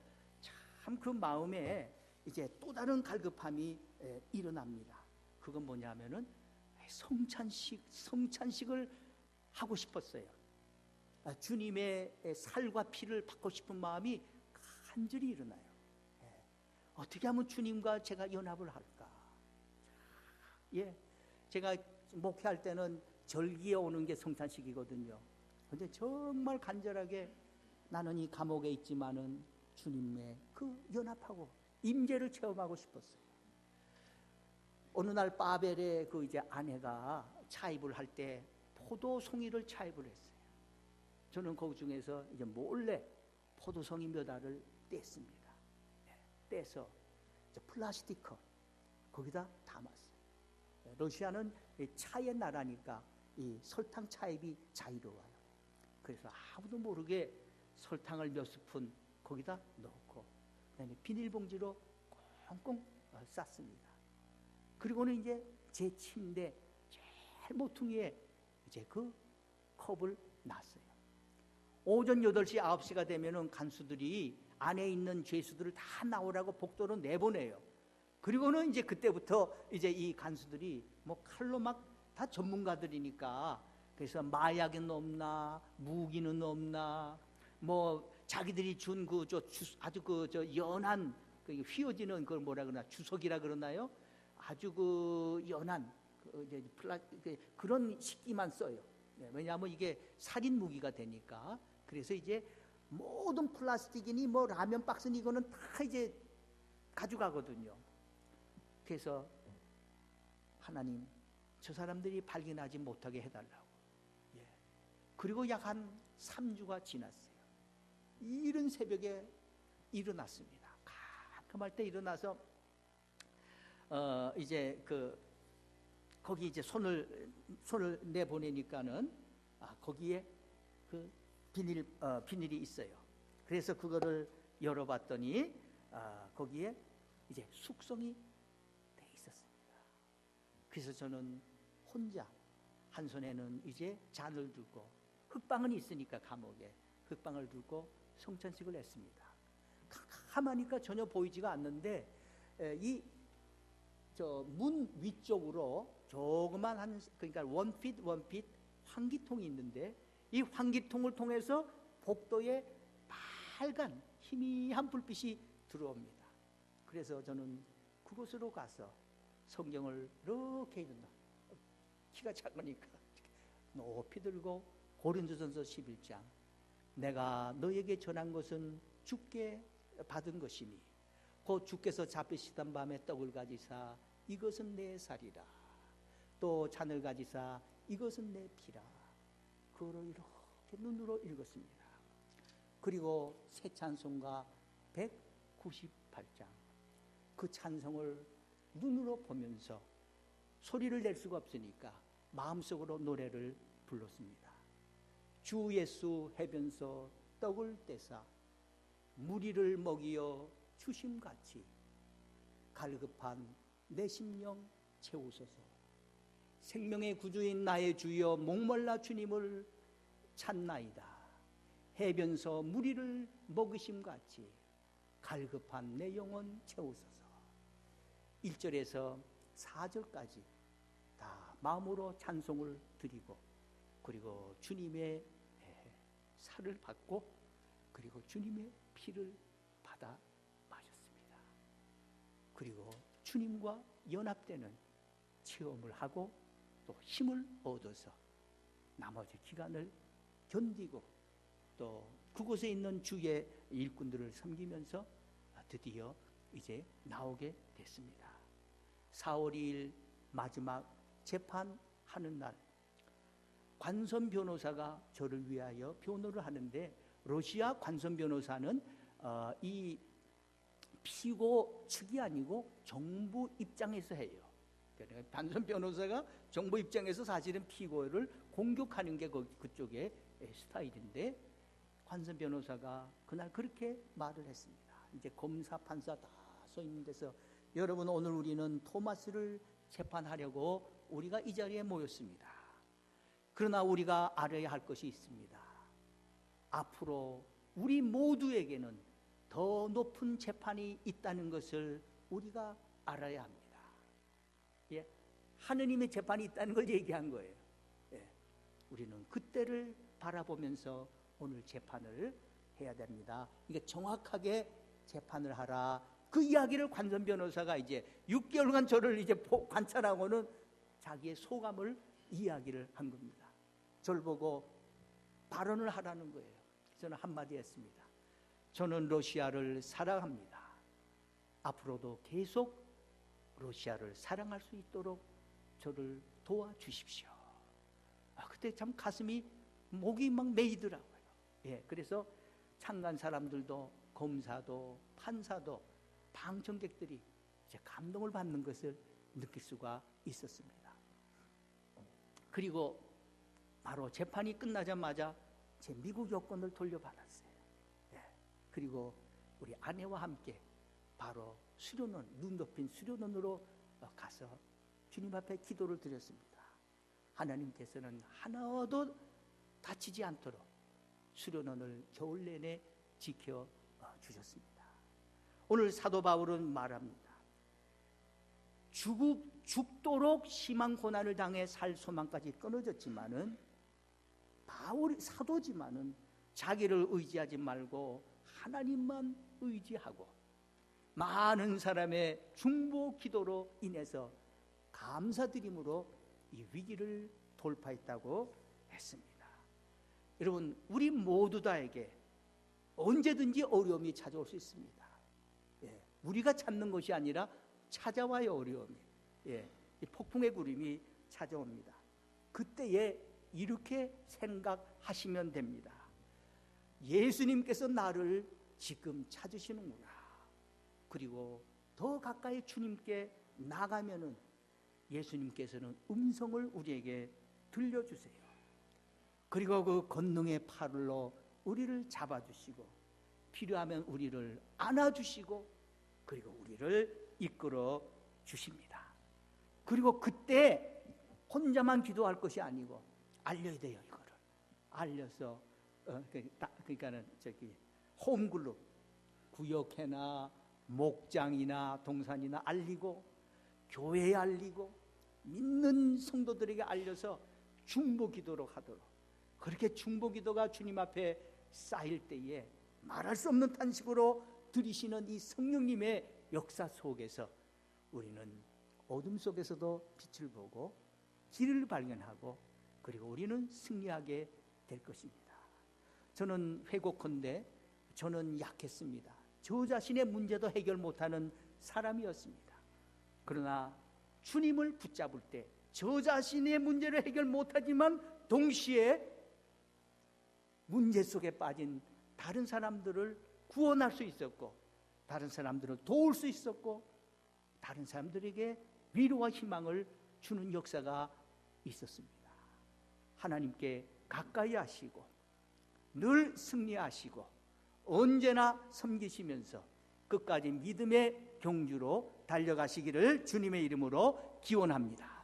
참 그 마음에 이제 또 다른 갈급함이 일어납니다. 그건 뭐냐면은 성찬식을 하고 싶었어요. 주님의 살과 피를 받고 싶은 마음이 간절히 일어나요. 어떻게 하면 주님과 제가 연합을 할까? 제가 목회할 때는 절기에 오는 게 성찬식이거든요. 근데 정말 간절하게 나는 이 감옥에 있지만은 주님의 그 연합하고 임재를 체험하고 싶었어요. 어느 날 바벨의 그 이제 아내가 차입을 할 때 포도송이를 차입을 했어요. 저는 그 중에서 이제 몰래 포도송이 몇 알을 뗐습니다. 떼서 플라스틱 컵 거기다 담았어요. 러시아는 차의 나라니까 이 설탕 차입이 자유로워요. 그래서 아무도 모르게 설탕을 몇 스푼 거기다 넣고, 그다음에 비닐봉지로 꽁꽁 쌌습니다. 그리고는 이제 제 침대 제일 모퉁이에 이제 그 컵을 놨어요. 오전 8시, 9시가 되면은 간수들이 안에 있는 죄수들을 다 나오라고 복도로 내보내요. 그리고는 이제 그때부터 이제 이 간수들이 뭐 칼로 막 다 전문가들이니까, 그래서 마약은 없나, 무기는 없나, 뭐 자기들이 준 그 아주 연한 그 휘어지는 그걸 뭐라 그러나, 주석이라 그러나요? 아주 그 연한 그런 식기만 써요. 왜냐하면 이게 살인 무기가 되니까. 그래서 이제 모든 플라스틱이니 뭐 라면 박스니 이거는 다 이제 가져가거든요. 그래서 하나님, 저 사람들이 발견하지 못하게 해달라고. 그리고 약 한 3주가 지났어요. 이른 새벽에 일어났습니다. 깜깜할 때 일어나서 이제 거기 이제 손을 내보내니까는 거기에 그 비닐이 있어요. 그래서 그거를 열어봤더니 거기에 이제 숙성이 돼 있었습니다. 그래서 저는 혼자 한 손에는 이제 잔을 들고, 흙방은 있으니까 감옥에 흙방을 들고 성찬식을 했습니다. 가만히니까 전혀 보이지가 않는데 이 저 문 위쪽으로 조그만 그러니까 원핏 환기통이 있는데, 이 환기통을 통해서 복도에 빨간 희미한 불빛이 들어옵니다. 그래서 저는 그곳으로 가서 성경을 이렇게 읽는다. 키가 작으니까 높이 들고 고린도전서 11장, 내가 너에게 전한 것은 주께 받은 것이니 곧 주께서 잡히시던 밤에 떡을 가지사 이것은 내 살이라, 또 잔을 가지사 이것은 내 피라. 그거를 이렇게 눈으로 읽었습니다. 그리고 새 찬송가 198장, 그 찬송을 눈으로 보면서 소리를 낼 수가 없으니까 마음속으로 노래를 불렀습니다. 주 예수 해변서 떡을 떼사 무리를 먹이어 주심같이 갈급한 내 심령 채우소서. 생명의 구주인 나의 주여 목말라 주님을 찾나이다. 해변서 무리를 먹으심같이 갈급한 내 영혼 채우소서. 1절에서 4절까지 다 마음으로 찬송을 드리고, 그리고 주님의 살을 받고, 그리고 주님의 피를 받아 마셨습니다. 그리고 주님과 연합되는 체험을 하고 또 힘을 얻어서 나머지 기간을 견디고 또 그곳에 있는 주의 일꾼들을 섬기면서 드디어 이제 나오게 됐습니다. 4월 2일 마지막 재판하는 날, 관선 변호사가 저를 위하여 변호를 하는데, 러시아 관선 변호사는 이 피고 측이 아니고 정부 입장에서 해요. 그러니까 관선 변호사가 정부 입장에서 사실은 피고를 공격하는 게 그쪽의 스타일인데, 관선 변호사가 그날 그렇게 말을 했습니다. 이제 검사 판사 다 서 있는 데서, 여러분 오늘 우리는 토마스를 재판하려고 우리가 이 자리에 모였습니다. 그러나 우리가 알아야 할 것이 있습니다. 앞으로 우리 모두에게는 더 높은 재판이 있다는 것을 우리가 알아야 합니다. 예, 하느님의 재판이 있다는 걸 얘기한 거예요. 예, 우리는 그때를 바라보면서 오늘 재판을 해야 됩니다. 이게 정확하게 재판을 하라. 그 이야기를 관선 변호사가 이제 6개월간 저를 이제 관찰하고는 자기의 소감을 이야기를 한 겁니다. 저를 보고 발언을 하라는 거예요. 저는 한마디 했습니다. 저는 러시아를 사랑합니다. 앞으로도 계속 러시아를 사랑할 수 있도록 저를 도와주십시오. 그때 참 가슴이, 목이 막 메이더라고요. 예, 그래서 참관 사람들도, 검사도, 판사도, 방청객들이 이제 감동을 받는 것을 느낄 수가 있었습니다. 그리고 바로 재판이 끝나자마자 제 미국 여권을 돌려받았어요. 예, 그리고 우리 아내와 함께 바로 수료원, 눈 덮인 수료원으로 가서 주님 앞에 기도를 드렸습니다. 하나님께서는 하나도 다치지 않도록 수료원을 겨울 내내 지켜 주셨습니다. 오늘 사도 바울은 말합니다. 죽도록 심한 고난을 당해 살 소망까지 끊어졌지만은, 바울이 사도지만은 자기를 의지하지 말고 하나님만 의지하고 많은 사람의 중보 기도로 인해서 감사드림으로 이 위기를 돌파했다고 했습니다. 여러분, 우리 모두 다에게 언제든지 어려움이 찾아올 수 있습니다. 예, 우리가 찾는 것이 아니라 찾아와요. 어려움이, 이 폭풍의 구름이 찾아옵니다. 그때에 이렇게 생각하시면 됩니다. 예수님께서 나를 지금 찾으시는구나. 그리고 더 가까이 주님께 나가면은 예수님께서는 음성을 우리에게 들려주세요. 그리고 그 권능의 팔로 우리를 잡아주시고 필요하면 우리를 안아주시고 그리고 우리를 이끌어 주십니다. 그리고 그때 혼자만 기도할 것이 아니고 알려야 돼요. 이거를 알려서 그러니까는 홈그룹 구역회나 목장이나 동산이나 알리고 교회에 알리고 믿는 성도들에게 알려서 중보기도로 하도록, 그렇게 중보기도가 주님 앞에 쌓일 때에 말할 수 없는 탄식으로 들이시는 이 성령님의 역사 속에서 우리는 어둠 속에서도 빛을 보고 길을 발견하고 그리고 우리는 승리하게 될 것입니다. 저는 회고컨대 저는 약했습니다. 저 자신의 문제도 해결 못하는 사람이었습니다. 그러나 주님을 붙잡을 때 저 자신의 문제를 해결 못하지만 동시에 문제 속에 빠진 다른 사람들을 구원할 수 있었고 다른 사람들을 도울 수 있었고 다른 사람들에게 위로와 희망을 주는 역사가 있었습니다. 하나님께 가까이 하시고 늘 승리하시고 언제나 섬기시면서 끝까지 믿음의 경주로 달려가시기를 주님의 이름으로 기원합니다.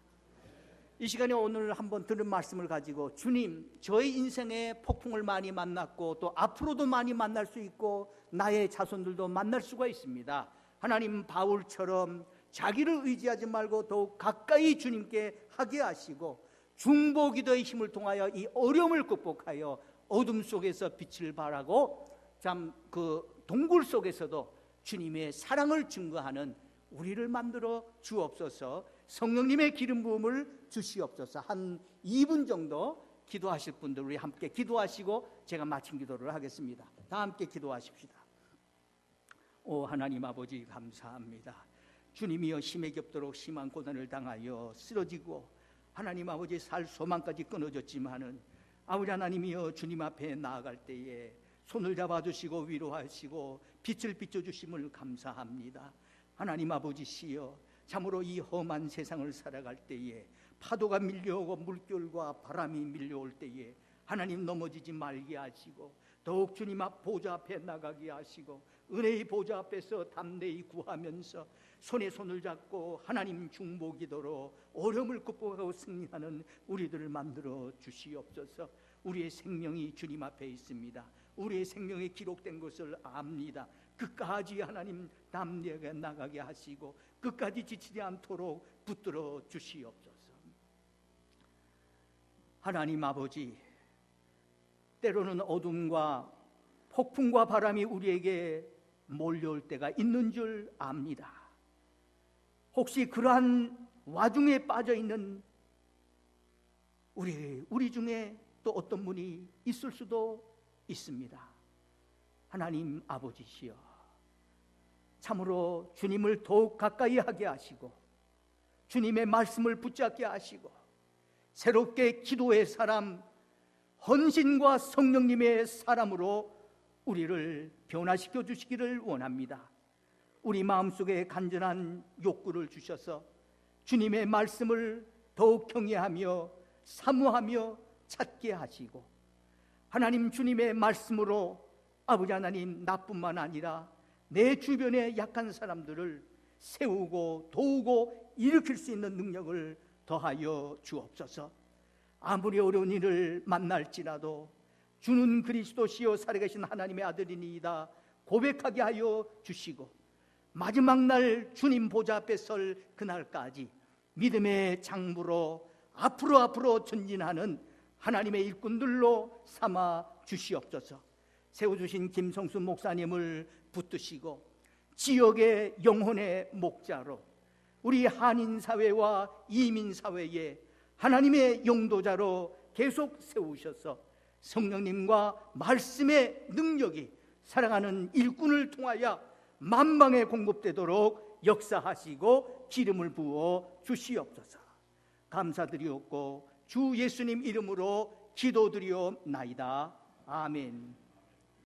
이 시간에 오늘 한번 들은 말씀을 가지고 주님, 저의 인생에 폭풍을 많이 만났고 또 앞으로도 많이 만날 수 있고 나의 자손들도 만날 수가 있습니다. 하나님, 바울처럼 자기를 의지하지 말고 더욱 가까이 주님께 하게 하시고 중보기도의 힘을 통하여 이 어려움을 극복하여 어둠 속에서 빛을 발하고 참 그 동굴 속에서도 주님의 사랑을 증거하는 우리를 만들어 주옵소서. 성령님의 기름 부음을 주시옵소서. 한 2분 정도 기도하실 분들 우리 함께 기도하시고 제가 마친 기도를 하겠습니다. 다 함께 기도하십시다. 오 하나님 아버지, 감사합니다. 주님이여, 힘에 겹도록 심한 고난을 당하여 쓰러지고 하나님 아버지 살 소망까지 끊어졌지만은 아버지 하나님이여, 주님 앞에 나아갈 때에 손을 잡아주시고 위로하시고 빛을 비춰주심을 감사합니다. 하나님 아버지시여, 참으로 이 험한 세상을 살아갈 때에 파도가 밀려오고 물결과 바람이 밀려올 때에 하나님 넘어지지 말게 하시고 더욱 주님 앞 보좌 앞에 나가게 하시고 은혜의 보좌 앞에서 담대히 구하면서 손에 손을 잡고 하나님 중보기도로 어려움을 극복하고 승리하는 우리들을 만들어 주시옵소서. 우리의 생명이 주님 앞에 있습니다. 우리의 생명이 기록된 것을 압니다. 끝까지 하나님 담대하게 나가게 하시고 끝까지 지치지 않도록 붙들어 주시옵소서. 하나님 아버지, 때로는 어둠과 폭풍과 바람이 우리에게 몰려올 때가 있는 줄 압니다. 혹시 그러한 와중에 빠져있는 우리 중에 또 어떤 분이 있을 수도 있습니다. 하나님 아버지시여, 참으로 주님을 더욱 가까이 하게 하시고 주님의 말씀을 붙잡게 하시고 새롭게 기도의 사람, 헌신과 성령님의 사람으로 우리를 변화시켜 주시기를 원합니다. 우리 마음속에 간절한 욕구를 주셔서 주님의 말씀을 더욱 경외하며 사모하며 찾게 하시고 하나님, 주님의 말씀으로 아버지 하나님, 나뿐만 아니라 내 주변의 약한 사람들을 세우고 도우고 일으킬 수 있는 능력을 더하여 주옵소서. 아무리 어려운 일을 만날지라도 주는 그리스도시요 살아계신 하나님의 아들이니이다 고백하게 하여 주시고 마지막 날 주님 보좌 앞에 설 그날까지 믿음의 장부로 앞으로 전진하는 하나님의 일꾼들로 삼아 주시옵소서. 세워주신 김성수 목사님을 붙드시고 지역의 영혼의 목자로 우리 한인 사회와 이민 사회에 하나님의 용도자로 계속 세우셔서 성령님과 말씀의 능력이 사랑하는 일꾼을 통하여 만방에 공급되도록 역사하시고 기름을 부어 주시옵소서. 감사드리옵고 주 예수님 이름으로 기도드리옵나이다. 아멘.